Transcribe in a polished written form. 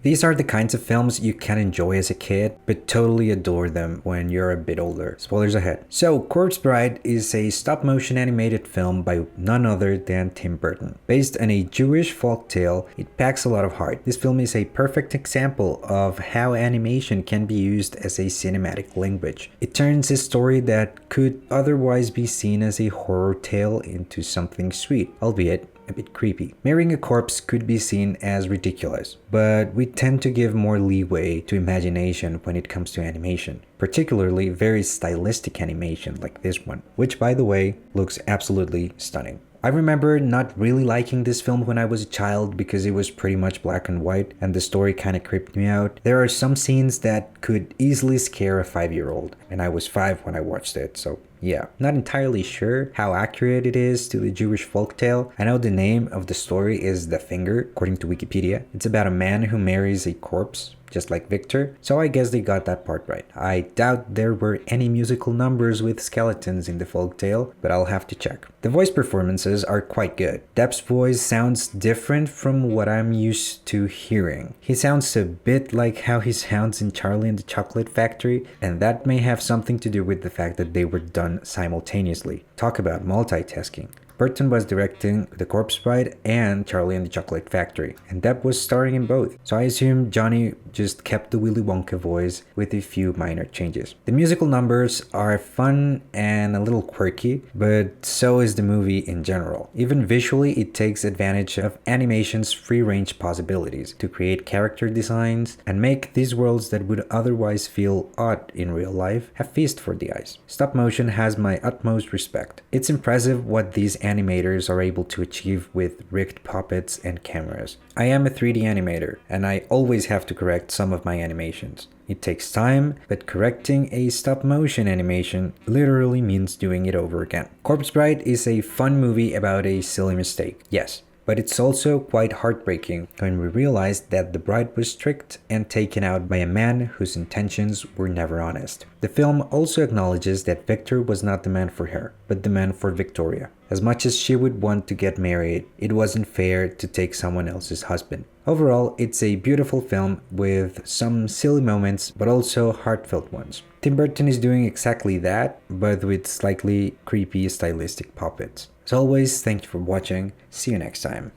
These are the kinds of films you can enjoy as a kid, but totally adore them when you're a bit older. Spoilers ahead. So, Corpse Bride is a stop-motion animated film by none other than Tim Burton. Based on a Jewish folktale, it packs a lot of heart. This film is a perfect example of how animation can be used as a cinematic language. It turns a story that could otherwise be seen as a horror tale into something sweet, albeit a bit creepy. Marrying a corpse could be seen as ridiculous, but we tend to give more leeway to imagination when it comes to animation, particularly very stylistic animation like this one, which by the way, looks absolutely stunning. I remember not really liking this film when I was a child because it was pretty much black and white and the story kind of creeped me out. There are some scenes that could easily scare a 5-year-old, and I was 5 when I watched it, so yeah. Not entirely sure how accurate it is to the Jewish folktale. I know the name of the story is The Finger, according to Wikipedia. It's about a man who marries a corpse, just like Victor, so I guess they got that part right. I doubt there were any musical numbers with skeletons in the folktale, but I'll have to check. The voice performances are quite good. Depp's voice sounds different from what I'm used to hearing. He sounds a bit like how he sounds in Charlie and the Chocolate Factory, and that may have something to do with the fact that they were done simultaneously. Talk about multitasking. Burton was directing The Corpse Bride and Charlie and the Chocolate Factory, and Depp was starring in both, so I assume Johnny just kept the Willy Wonka voice with a few minor changes. The musical numbers are fun and a little quirky, but so is the movie in general. Even visually, it takes advantage of animation's free-range possibilities to create character designs and make these worlds that would otherwise feel odd in real life a feast for the eyes. Stop motion has my utmost respect. It's impressive what these animators are able to achieve with rigged puppets and cameras. I am a 3D animator, and I always have to correct some of my animations. It takes time, but correcting a stop-motion animation literally means doing it over again. Corpse Bride is a fun movie about a silly mistake, yes. But it's also quite heartbreaking when we realize that the bride was tricked and taken out by a man whose intentions were never honest. The film also acknowledges that Victor was not the man for her, but the man for Victoria. As much as she would want to get married, it wasn't fair to take someone else's husband. Overall, it's a beautiful film with some silly moments, but also heartfelt ones. Tim Burton is doing exactly that, but with slightly creepy stylistic puppets. As always, thank you for watching. See you next time.